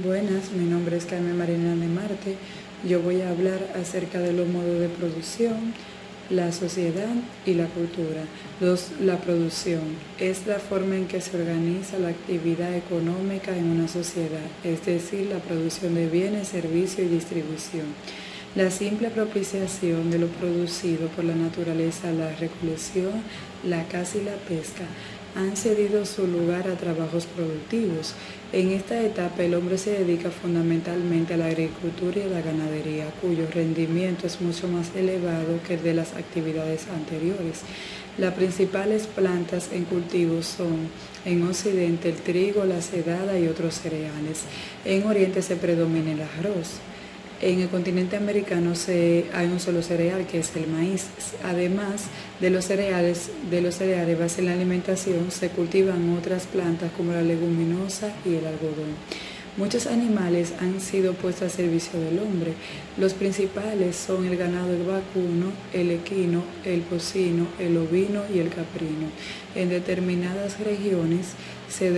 Buenas, mi nombre es Carmen Marina de Marte. Yo voy a hablar acerca de los modos de producción, la sociedad y la cultura. La producción es la forma en que se organiza la actividad económica en una sociedad, es decir, la producción de bienes, servicios y distribución. La simple propiciación de lo producido por la naturaleza, la recolección, la caza y la pesca han cedido su lugar a trabajos productivos. En esta etapa el hombre se dedica fundamentalmente a la agricultura y a la ganadería, cuyo rendimiento es mucho más elevado que el de las actividades anteriores. Las principales plantas en cultivo son en Occidente el trigo, la cebada y otros cereales. En Oriente se predomina el arroz. En el continente americano hay un solo cereal, que es el maíz. Además de los cereales base en la alimentación, se cultivan otras plantas como la leguminosa y el algodón. Muchos animales han sido puestos a servicio del hombre. Los principales son el ganado el vacuno, el equino, el porcino, el ovino y el caprino. En determinadas regiones se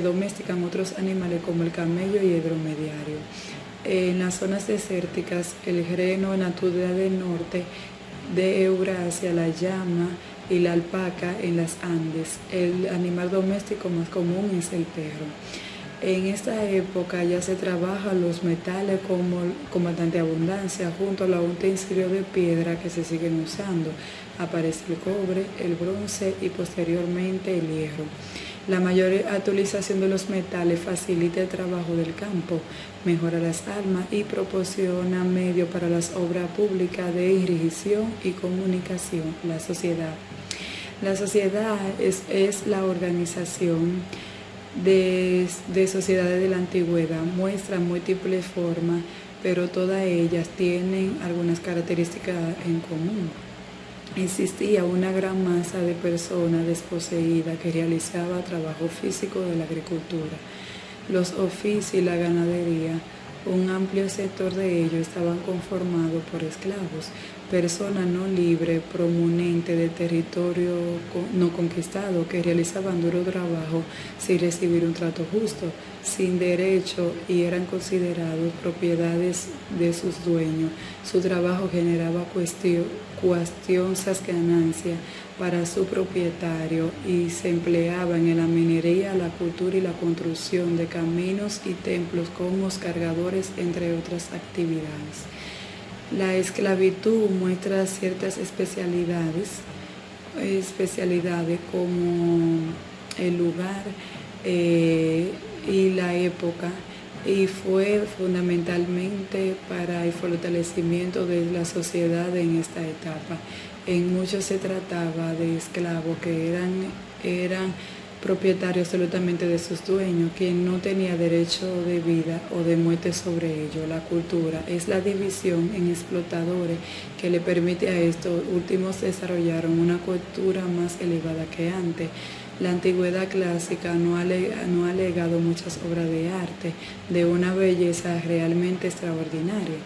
domestican otros animales como el camello y el dromediario. En las zonas desérticas, el reno en la tundra del norte de Eurasia, la llama y la alpaca en las Andes. El animal doméstico más común es el perro. En esta época ya se trabajan los metales con bastante abundancia junto a los utensilios de piedra que se siguen usando. Aparece el cobre, el bronce y posteriormente el hierro. La mayor utilización de los metales facilita el trabajo del campo, mejora las armas y proporciona medios para las obras públicas de irrigación y comunicación. La sociedad es la organización de sociedades de la antigüedad. Muestra múltiples formas, pero todas ellas tienen algunas características en común. Existía una gran masa de personas desposeídas que realizaba trabajo físico de la agricultura, los oficios y la ganadería. Un amplio sector de ellos estaban conformados por esclavos, personas no libres, prominentes de territorio no conquistado, que realizaban duro trabajo sin recibir un trato justo, sin derecho y eran considerados propiedades de sus dueños. Su trabajo generaba cuantiosas ganancias para su propietario y se empleaba en la minería, la cultura y la construcción de caminos y templos como cargadores, entre otras actividades. La esclavitud muestra ciertas especialidades como el lugar y la época, y fue fundamentalmente para el fortalecimiento de la sociedad en esta etapa. En muchos se trataba de esclavos que eran propietarios absolutamente de sus dueños, quien no tenía derecho de vida o de muerte sobre ellos. La cultura es la división en explotadores que le permite a estos últimos desarrollar una cultura más elevada que antes. La antigüedad clásica no ha legado muchas obras de arte de una belleza realmente extraordinaria.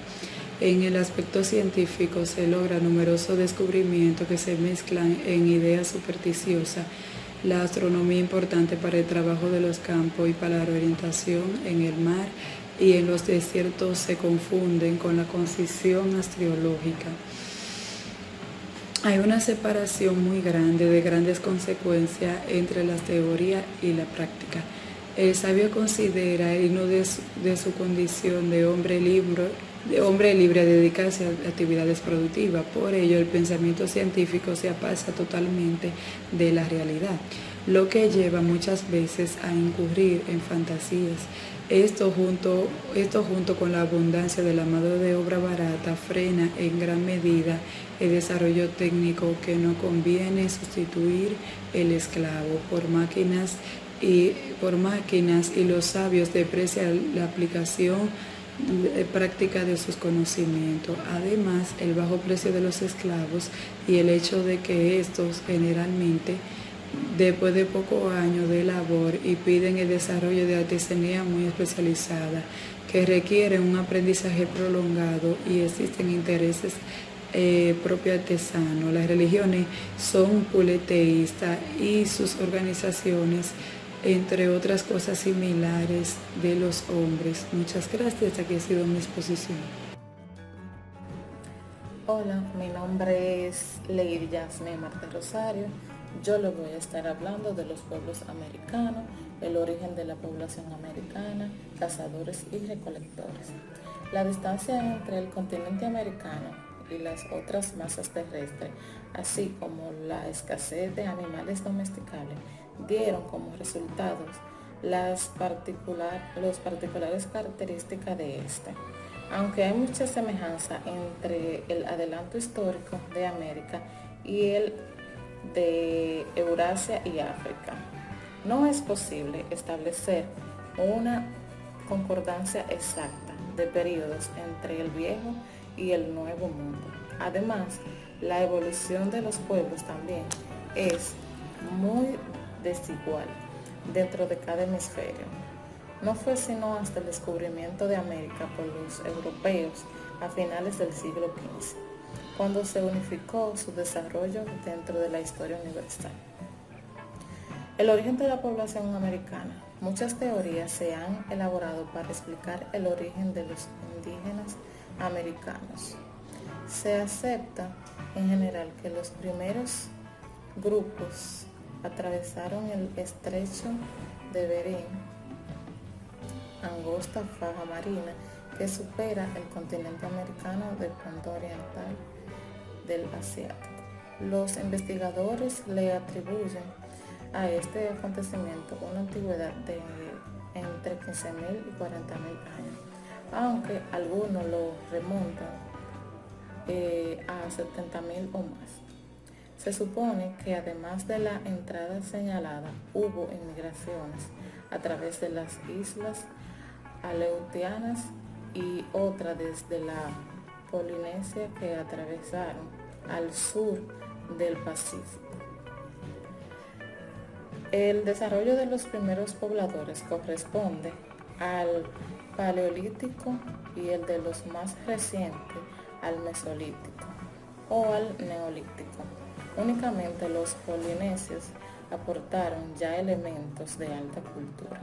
En el aspecto científico se logran numerosos descubrimientos que se mezclan en ideas supersticiosas. La astronomía importante para el trabajo de los campos y para la orientación en el mar y en los desiertos se confunden con la concisión astrológica. Hay una separación muy grande de grandes consecuencias entre la teoría y la práctica. El sabio considera el himno de su condición de hombre libre a dedicarse a actividades productivas. Por ello, el pensamiento científico se aparta totalmente de la realidad, lo que lleva muchas veces a incurrir en fantasías. Esto junto con la abundancia de la mano de obra barata frena en gran medida el desarrollo técnico, que no conviene sustituir el esclavo por máquinas y los sabios desprecian la aplicación práctica de sus conocimientos. Además, el bajo precio de los esclavos y el hecho de que estos generalmente después de pocos años de labor y piden el desarrollo de artesanía muy especializada que requieren un aprendizaje prolongado y existen intereses propios artesanos. Las religiones son politeístas y sus organizaciones entre otras cosas similares de los hombres. Muchas gracias, aquí ha sido mi exposición. Hola, mi nombre es Lady Yasmin Marta Rosario. Yo les voy a estar hablando de los pueblos americanos, el origen de la población americana, cazadores y recolectores. La distancia entre el continente americano y las otras masas terrestres, así como la escasez de animales domesticables, dieron como resultados los particulares características de este. Aunque hay mucha semejanza entre el adelanto histórico de América y el de Eurasia y África, no es posible establecer una concordancia exacta de periodos entre el Viejo y el Nuevo Mundo. Además, la evolución de los pueblos también es muy desigual dentro de cada hemisferio. No fue sino hasta el descubrimiento de América por los europeos a finales del siglo XV, cuando se unificó su desarrollo dentro de la historia universal. El origen de la población americana. Muchas teorías se han elaborado para explicar el origen de los indígenas americanos. Se acepta en general que los primeros grupos atravesaron el estrecho de Bering, angosta faja marina que supera el continente americano del punto oriental del Asiático. Los investigadores le atribuyen a este acontecimiento una antigüedad de entre 15.000 y 40.000 años, aunque algunos lo remontan a 70.000 o más. Se supone que además de la entrada señalada, hubo inmigraciones a través de las islas Aleutianas y otra desde la Polinesia que atravesaron al sur del Pacífico. El desarrollo de los primeros pobladores corresponde al Paleolítico y el de los más recientes al Mesolítico o al Neolítico. Únicamente los polinesios aportaron ya elementos de alta cultura.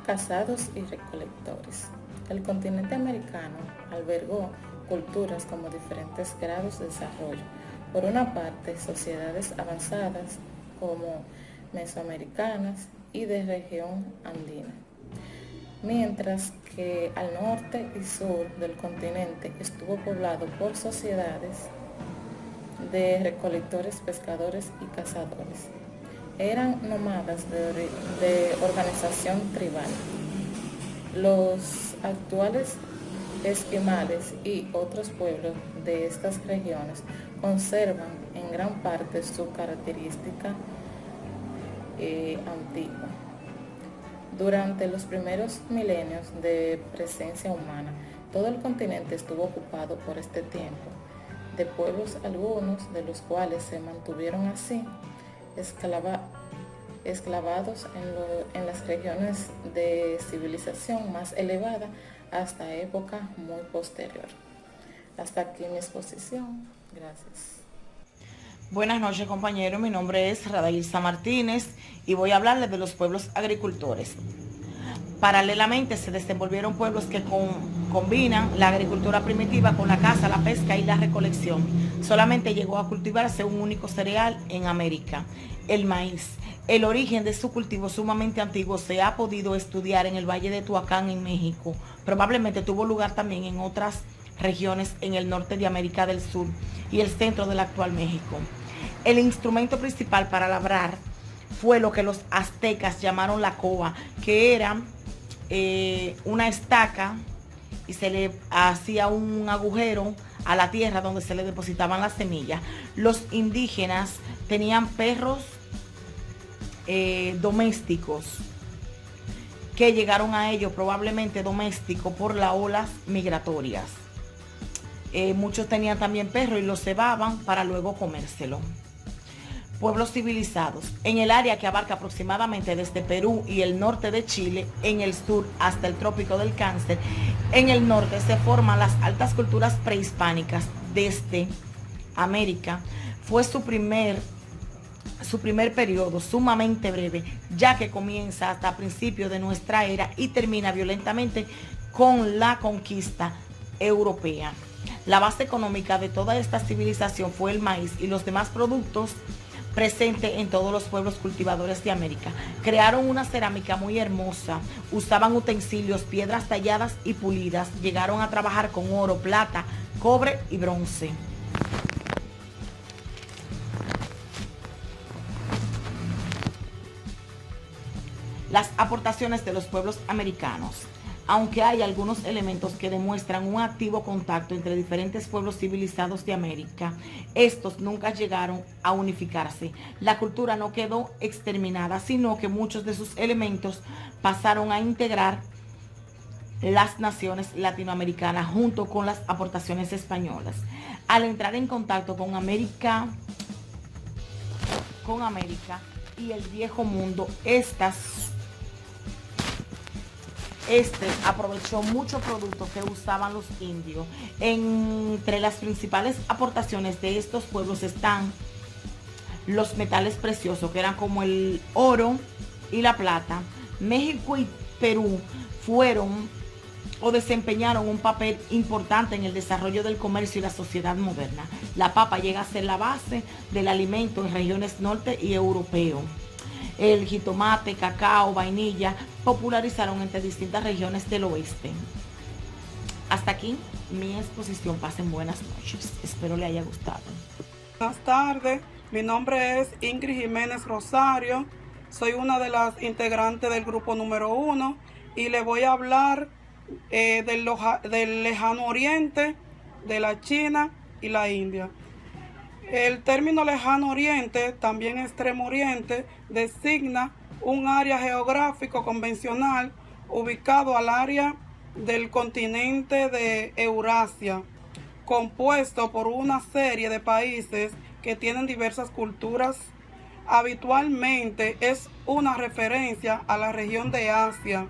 Cazados y recolectores. El continente americano albergó culturas como diferentes grados de desarrollo. Por una parte, sociedades avanzadas como mesoamericanas y de región andina, mientras que al norte y sur del continente estuvo poblado por sociedades de recolectores, pescadores y cazadores. Eran nómadas de organización tribal. Los actuales esquimales y otros pueblos de estas regiones conservan en gran parte su característica antigua. Durante los primeros milenios de presencia humana, todo el continente estuvo ocupado por este tiempo de pueblos, algunos de los cuales se mantuvieron así esclavados en las regiones de civilización más elevada hasta época muy posterior. Hasta aquí mi exposición. Gracias. Buenas noches, compañeros. Mi nombre es Radailsa Martínez y voy a hablarles de los pueblos agricultores. Paralelamente se desenvolvieron pueblos que combinan la agricultura primitiva con la caza, la pesca y la recolección. Solamente llegó a cultivarse un único cereal en América, el maíz. El origen de su cultivo sumamente antiguo se ha podido estudiar en el Valle de Tehuacán, en México. Probablemente tuvo lugar también en otras regiones en el norte de América del Sur y el centro del actual México. El instrumento principal para labrar fue lo que los aztecas llamaron la coba, que era una estaca y se le hacía un agujero a la tierra donde se le depositaban las semillas. Los indígenas tenían perros domésticos que llegaron a ellos probablemente domésticos por las olas migratorias. Muchos tenían también perros y los cebaban para luego comérselo. Pueblos civilizados. En el área que abarca aproximadamente desde Perú y el norte de Chile, en el sur hasta el trópico del Cáncer, en el norte se forman las altas culturas prehispánicas. Desde América fue su primer su primer periodo sumamente breve, ya que comienza hasta principios de nuestra era y termina violentamente con la conquista europea. La base económica de toda esta civilización fue el maíz y los demás productos presentes en todos los pueblos cultivadores de América. Crearon una cerámica muy hermosa, usaban utensilios, piedras talladas y pulidas, llegaron a trabajar con oro, plata, cobre y bronce. Las aportaciones de los pueblos americanos. Aunque hay algunos elementos que demuestran un activo contacto entre diferentes pueblos civilizados de América, estos nunca llegaron a unificarse. La cultura no quedó exterminada, sino que muchos de sus elementos pasaron a integrar las naciones latinoamericanas junto con las aportaciones españolas. Al entrar en contacto con América y el viejo mundo, aprovechó muchos productos que usaban los indios. Entre las principales aportaciones de estos pueblos están los metales preciosos, que eran como el oro y la plata. México y Perú desempeñaron un papel importante en el desarrollo del comercio y la sociedad moderna. La papa llega a ser la base del alimento en regiones norte y europeo. El jitomate, cacao, vainilla popularizaron entre distintas regiones del oeste. Hasta aquí mi exposición. Pasen buenas noches. Espero le haya gustado. Buenas tardes. Mi nombre es Ingrid Jiménez Rosario. Soy una de las integrantes del grupo número 1 y le voy a hablar del lejano oriente, de la China y la India. El término lejano oriente, también extremo oriente, designa un área geográfico convencional ubicado al área del continente de Eurasia, compuesto por una serie de países que tienen diversas culturas. Habitualmente es una referencia a la región de Asia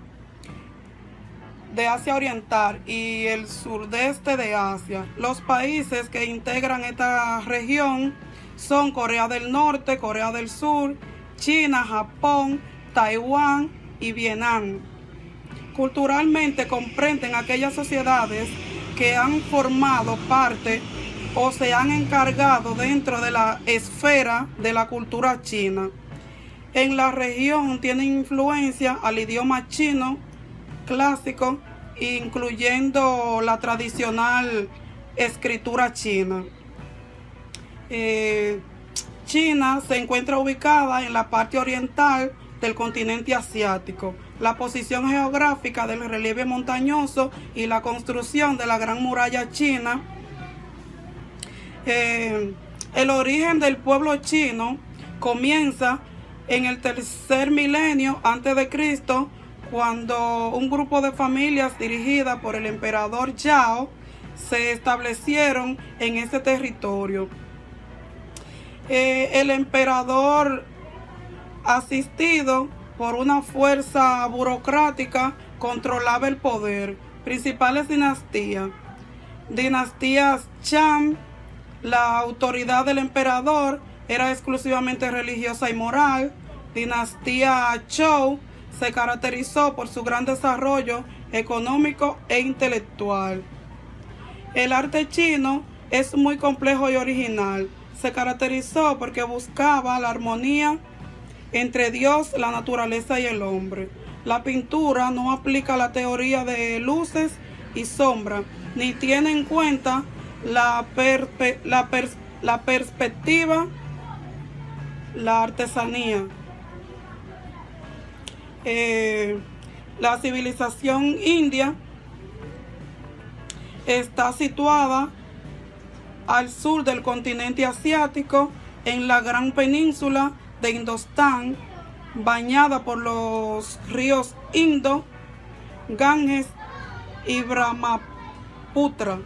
Oriental y el sudeste de Asia. Los países que integran esta región son Corea del Norte, Corea del Sur, China, Japón, Taiwán y Vietnam. Culturalmente comprenden aquellas sociedades que han formado parte o se han encargado dentro de la esfera de la cultura china. En la región tienen influencia al idioma chino clásico, incluyendo la tradicional escritura china. China se encuentra ubicada en la parte oriental del continente asiático. La posición geográfica del relieve montañoso y la construcción de la Gran Muralla China. El origen del pueblo chino comienza en el tercer milenio antes de Cristo, cuando un grupo de familias dirigidas por el emperador Yao se establecieron en ese territorio. El emperador, asistido por una fuerza burocrática, controlaba el poder. Principales dinastías. Dinastías Shang, la autoridad del emperador era exclusivamente religiosa y moral. Dinastía Zhou se caracterizó por su gran desarrollo económico e intelectual. El arte chino es muy complejo y original. Se caracterizó porque buscaba la armonía entre Dios, la naturaleza y el hombre. La pintura no aplica la teoría de luces y sombras, ni tiene en cuenta la perspectiva, la artesanía. La civilización india está situada al sur del continente asiático, en la gran península de Indostán, bañada por los ríos Indo, Ganges y Brahmaputra,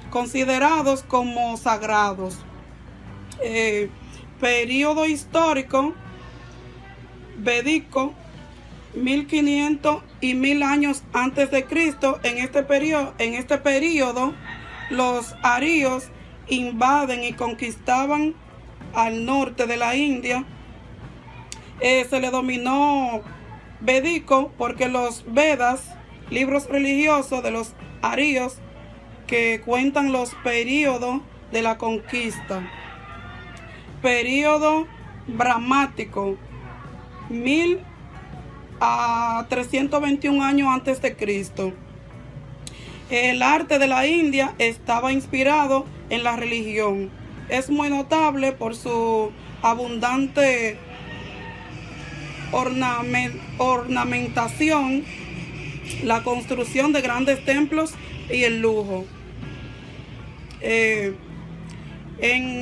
considerados como sagrados. Periodo histórico védico, 1500 y 1000 años antes de Cristo. En este periodo, los arios invaden y conquistaban al norte de la India se le dominó védico porque los Vedas, libros religiosos de los arios, que cuentan los periodos de la conquista. Período brahmático, 1000 a 321 años antes de Cristo. El arte de la India estaba inspirado en la religión. Es muy notable por su abundante ornamentación, la construcción de grandes templos y el lujo. En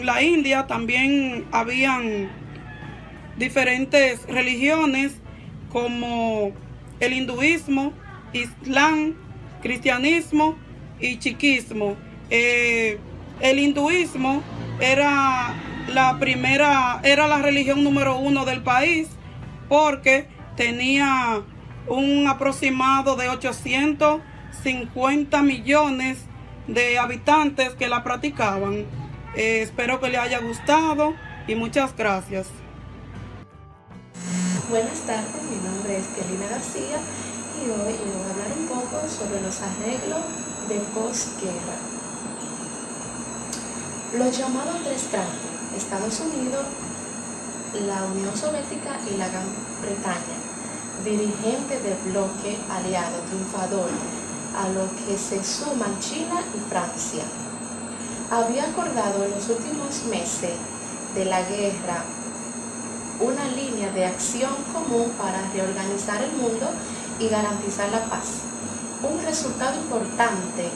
la India también habían diferentes religiones como el hinduismo, islam, cristianismo y chiquismo. El hinduismo era la religión número 1 del país porque tenía un aproximado de 850 millones de habitantes que la practicaban. Espero que les haya gustado y muchas gracias. Buenas tardes, mi nombre es Kelina García y hoy les voy a hablar un poco sobre los arreglos de posguerra. Los llamados tres grandes, Estados Unidos, la Unión Soviética y la Gran Bretaña, dirigentes del bloque aliado triunfador, a lo que se suman China y Francia. Había acordado en los últimos meses de la guerra una línea de acción común para reorganizar el mundo y garantizar la paz. Un resultado importante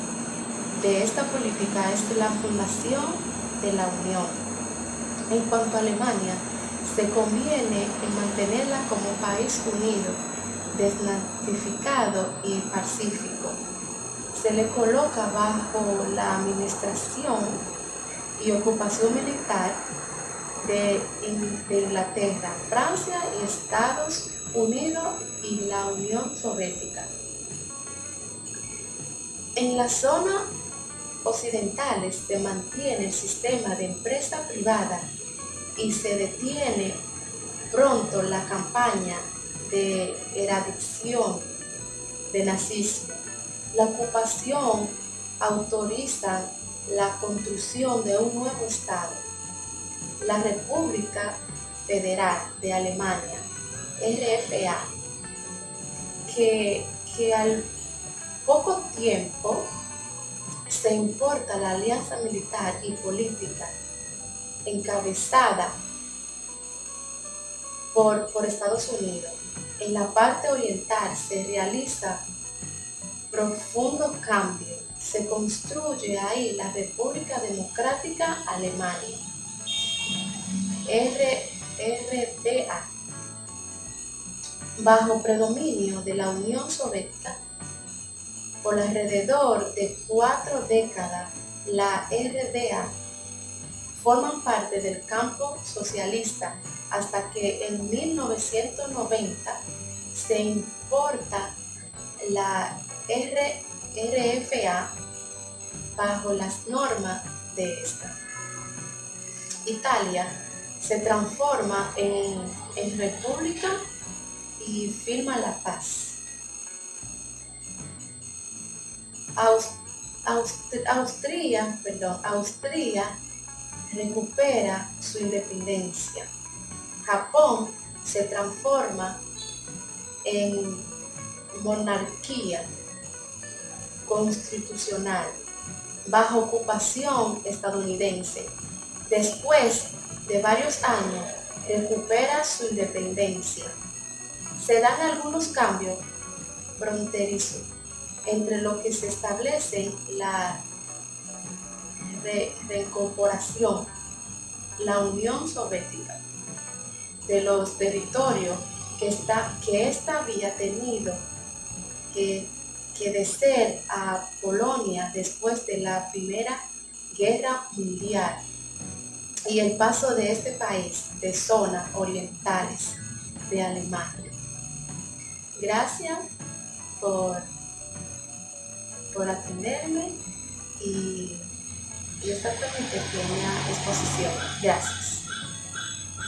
de esta política es la fundación de la Unión. En cuanto a Alemania, se conviene en mantenerla como país unido, desnazificado y pacífico. Se le coloca bajo la administración y ocupación militar de Inglaterra, Francia y Estados Unidos y la Unión Soviética. En la zona occidentales se mantiene el sistema de empresa privada y se detiene pronto la campaña de erradicación del nazismo. La ocupación autoriza la construcción de un nuevo Estado, la República Federal de Alemania, RFA, que al poco tiempo se importa la alianza militar y política encabezada por Estados Unidos. En la parte oriental se realiza profundo cambio. Se construye ahí la República Democrática Alemania, RDA, bajo predominio de la Unión Soviética. Por alrededor de 4 décadas, la RDA forman parte del campo socialista hasta que en 1990 se importa la RFA bajo las normas de esta. Italia se transforma en república y firma la paz. Austria recupera su independencia. Japón se transforma en monarquía constitucional bajo ocupación estadounidense. Después de varios años, recupera su independencia. Se dan algunos cambios fronterizos, entre lo que se establece la reincorporación, la Unión Soviética, de los territorios que esta había tenido que ceder a Polonia después de la Primera Guerra Mundial, y el paso de este país de zonas orientales de Alemania. Gracias por atenderme y esta fue mi pequeña exposición. Gracias.